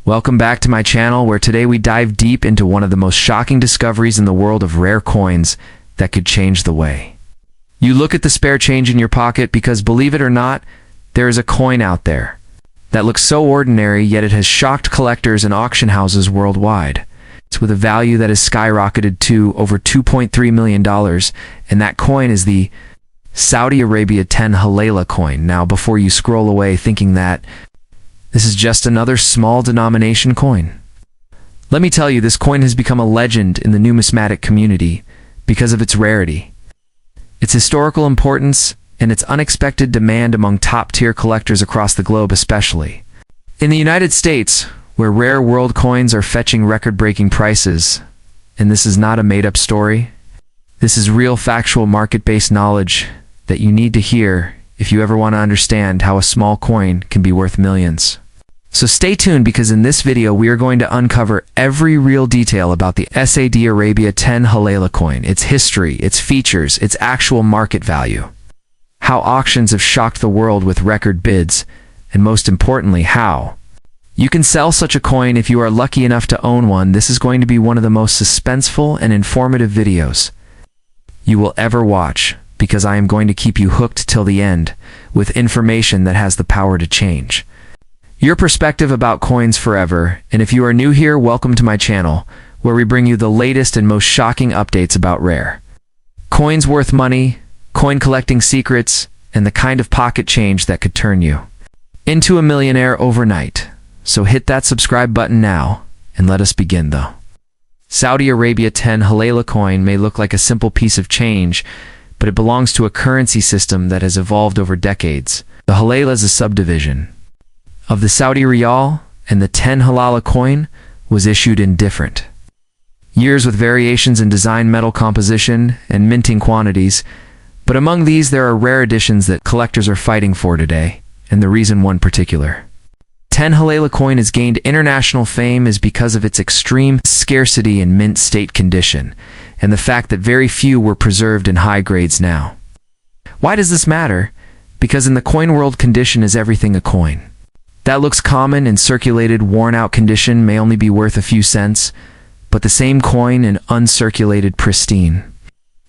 Welcome back to my channel, where today we dive deep into one of the most shocking discoveries in the world of rare coins that could change the way you look at the spare change in your pocket, because believe it or not, there is a coin out there that looks so ordinary, yet it has shocked collectors and auction houses worldwide. It's with a value that has skyrocketed to over $2.3 million, and that coin is the Saudi Arabia 10 Halala coin. Now, before you scroll away thinking that this is just another small denomination coin, let me tell you, this coin has become a legend in the numismatic community because of its rarity, its historical importance, and its unexpected demand among top-tier collectors across the globe, especially in the United States, where rare world coins are fetching record-breaking prices. And this is not a made-up story. This is real, factual, market-based knowledge that you need to hear if you ever want to understand how a small coin can be worth millions. So stay tuned, because in this video we are going to uncover every real detail about the Saudi Arabia 10 Halala coin, its history, its features, its actual market value, how auctions have shocked the world with record bids, and most importantly, how you can sell such a coin if you are lucky enough to own one. This is going to be one of the most suspenseful and informative videos you will ever watch, because I am going to keep you hooked till the end with information that has the power to change your perspective about coins forever. And if you are new here, welcome to my channel, where we bring you the latest and most shocking updates about rare coins worth money, coin collecting secrets, and the kind of pocket change that could turn you into a millionaire overnight. So hit that subscribe button now, and let us begin though. Saudi Arabia 10 Halala coin may look like a simple piece of change, but it belongs to a currency system that has evolved over decades. The Halala is a subdivision of the Saudi Riyal, and the 10 Halala coin was issued in different years with variations in design, metal composition, and minting quantities. But among these, there are rare editions that collectors are fighting for today, and the reason one particular 10 Halala coin has gained international fame is because of its extreme scarcity and mint state condition, and the fact that very few were preserved in high grades now. Why does this matter? Because in the coin world, condition is everything. A coin that looks common in circulated, worn-out condition may only be worth a few cents, but the same coin in uncirculated, pristine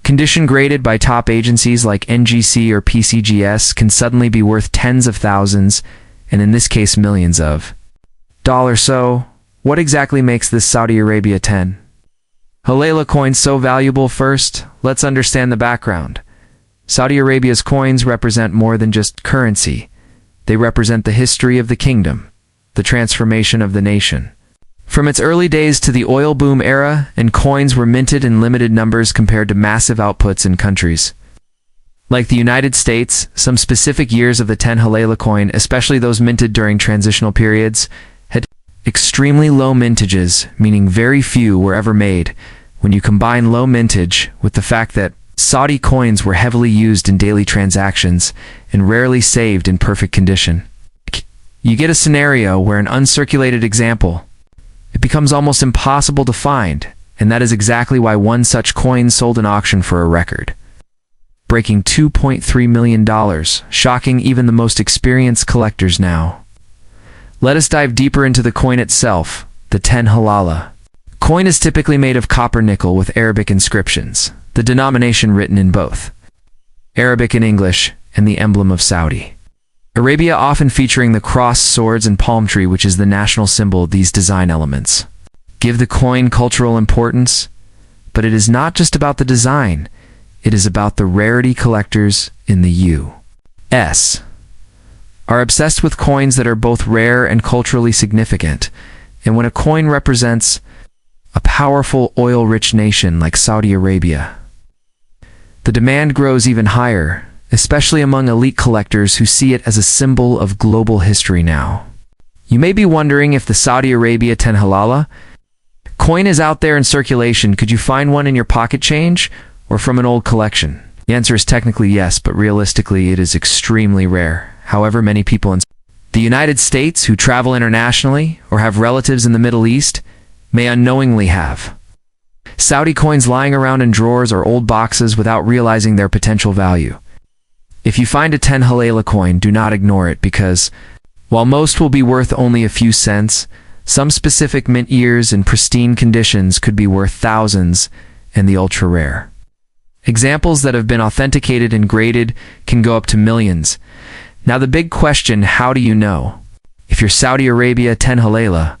condition, graded by top agencies like NGC or PCGS, can suddenly be worth tens of thousands, and in this case millions of dollars. So, what exactly makes this Saudi Arabia 10 Halala coin so valuable? First, let's understand the background. Saudi Arabia's coins represent more than just currency. They represent the history of the kingdom, the transformation of the nation. From its early days to the oil boom era, and coins were minted in limited numbers compared to massive outputs in countries like the United States. Some specific years of the 10 Halala coin, especially those minted during transitional periods, had extremely low mintages, meaning very few were ever made. When you combine low mintage with the fact that Saudi coins were heavily used in daily transactions and rarely saved in perfect condition, you get a scenario where an uncirculated example, it becomes almost impossible to find, and that is exactly why one such coin sold in auction for a record breaking $2.3 million, shocking even the most experienced collectors now. Let us dive deeper into the coin itself. The 10 Halala coin is typically made of copper nickel with Arabic inscriptions, the denomination written in both Arabic and English, and the emblem of Saudi Arabia, often featuring the cross, swords, and palm tree, which is the national symbol. These design elements give the coin cultural importance, but it is not just about the design. It is about the rarity. Collectors in the U.S. are obsessed with coins that are both rare and culturally significant, and when a coin represents a powerful, oil-rich nation like Saudi Arabia, the demand grows even higher, especially among elite collectors who see it as a symbol of global history now. You may be wondering if the Saudi Arabia 10 Halala coin is out there in circulation. Could you find one in your pocket change or from an old collection? The answer is technically yes, but realistically it is extremely rare. However, many people in the United States who travel internationally or have relatives in the Middle East may unknowingly have Saudi coins lying around in drawers or old boxes without realizing their potential value. If you find a 10 Halala coin, do not ignore it, because while most will be worth only a few cents, Some specific mint years in pristine conditions could be worth thousands, and the ultra-rare examples that have been authenticated and graded can go up to millions. Now the big question, how do you know if your Saudi Arabia 10 Halala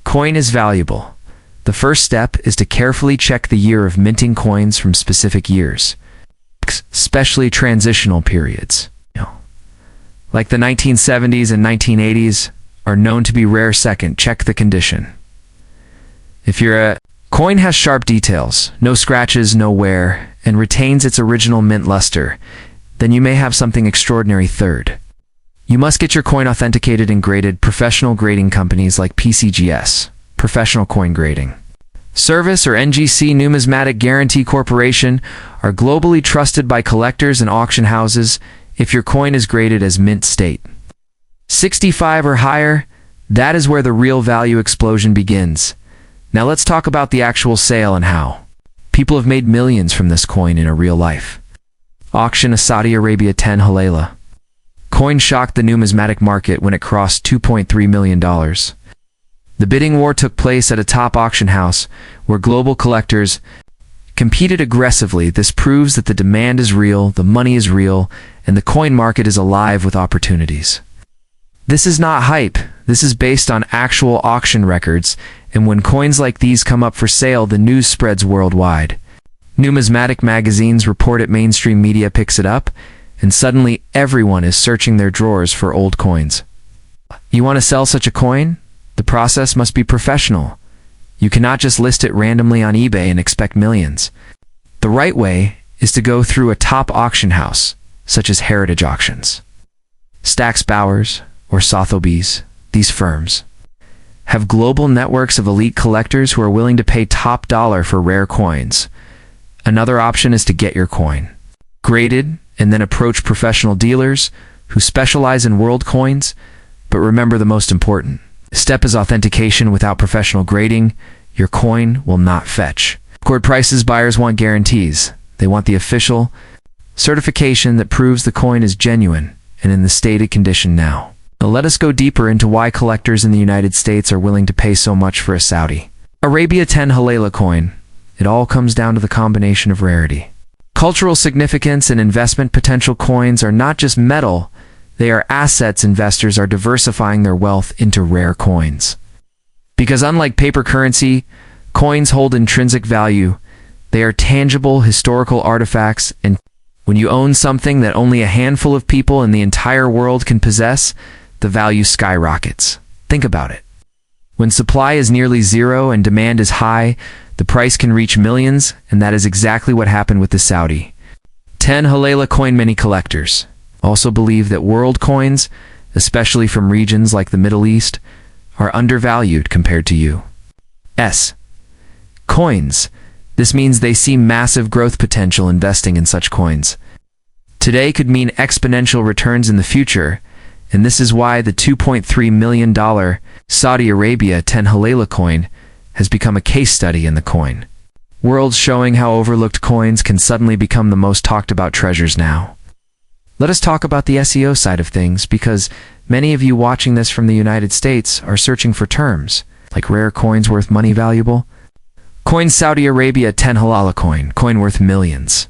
coin is valuable? The first step is to carefully check the year of minting coins from specific years, especially transitional periods. Like the 1970s and 1980s are known to be rare. Second, check the condition. If your coin has sharp details, no scratches, no wear, and retains its original mint luster, then you may have something extraordinary. Third, you must get your coin authenticated and graded. Professional grading companies like PCGS, Professional Coin Grading Service, or NGC Numismatic Guarantee Corporation, are globally trusted by collectors and auction houses. If your coin is graded as mint state 65 or higher, that is where the real value explosion begins. Now let's talk about the actual sale and how people have made millions from this coin in a real life auction. A Saudi Arabia 10 Halala coin shocked the numismatic market when it crossed $2.3 million. The bidding war took place at a top auction house where global collectors competed aggressively. This proves that the demand is real, the money is real, and the coin market is alive with opportunities. This is not hype. This is based on actual auction records, and when coins like these come up for sale, the news spreads worldwide. Numismatic magazines report it, mainstream media picks it up, and suddenly everyone is searching their drawers for old coins. You want to sell such a coin? The process must be professional. You cannot just list it randomly on eBay and expect millions. The right way is to go through a top auction house, such as Heritage Auctions, Stack's Bowers, or Sotheby's. These firms have global networks of elite collectors who are willing to pay top dollar for rare coins. Another option is to get your coin graded and then approach professional dealers who specialize in world coins. But remember, the most important step is authentication. Without professional grading, your coin will not fetch record prices. Buyers want guarantees. They want the official certification that proves the coin is genuine and in the stated condition. Now let us go deeper into why collectors in the United States are willing to pay so much for a Saudi Arabia 10 Halala coin. It all comes down to the combination of rarity, cultural significance, and investment potential. Coins are not just metal, they are assets. Investors are diversifying their wealth into rare coins. Because unlike paper currency, coins hold intrinsic value. They are tangible historical artifacts, and when you own something that only a handful of people in the entire world can possess, the value skyrockets. Think about it. When supply is nearly zero and demand is high, the price can reach millions, and that is exactly what happened with the Saudi 10 Halala coin. Many collectors also believe that world coins, especially from regions like the Middle East, are undervalued compared to U.S. coins. This means they see massive growth potential. Investing in such coins today could mean exponential returns in the future, and this is why the $2.3 million Saudi Arabia 10 Halala coin has become a case study in the coin world, showing how overlooked coins can suddenly become the most talked about treasures. Now let us talk about the SEO side of things, because many of you watching this from the United States are searching for terms like rare coins worth money, valuable coin, Saudi Arabia 10 Halala coin worth millions,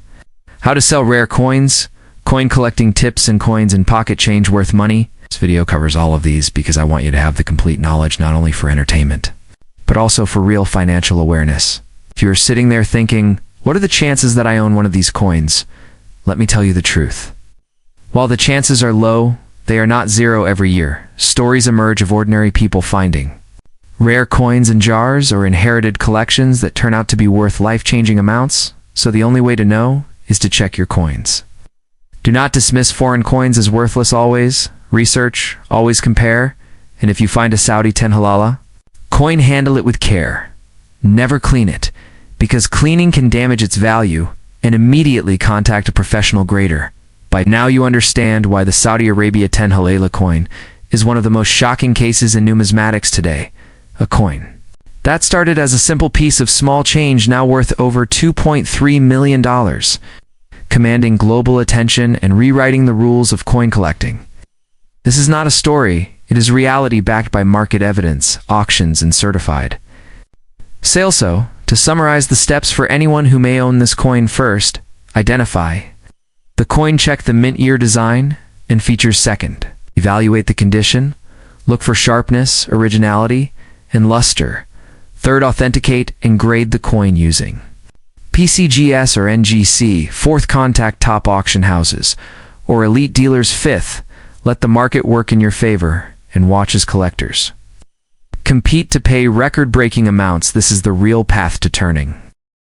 how to sell rare coins, coin collecting tips, and coins in pocket change worth money. This video covers all of these because I want you to have the complete knowledge, not only for entertainment, but also for real financial awareness. If you are sitting there thinking, what are the chances that I own one of these coins? Let me tell you the truth. While the chances are low, they are not zero. Every year, stories emerge of ordinary people finding rare coins in jars or inherited collections that turn out to be worth life-changing amounts. So the only way to know is to check your coins. Do not dismiss foreign coins as worthless. Always research, always compare, and if you find a Saudi 10 Halala coin, handle it with care. Never clean it, because cleaning can damage its value, and immediately contact a professional grader. By now you understand why the Saudi Arabia 10 Halala coin is one of the most shocking cases in numismatics today. A coin that started as a simple piece of small change, now worth over $2.3 million, commanding global attention and rewriting the rules of coin collecting. This is not a story, It is reality backed by market evidence, auctions, and certified. So, to summarize the steps for anyone who may own this coin: first, identify the coin, check the mint year, design, and features. Second, evaluate the condition, look for sharpness, originality, and luster. Third, authenticate and grade the coin using PCGS or NGC. Fourth, contact top auction houses or elite dealers. Fifth, let the market work in your favor and watch as collectors compete to pay record-breaking amounts. This is the real path to turning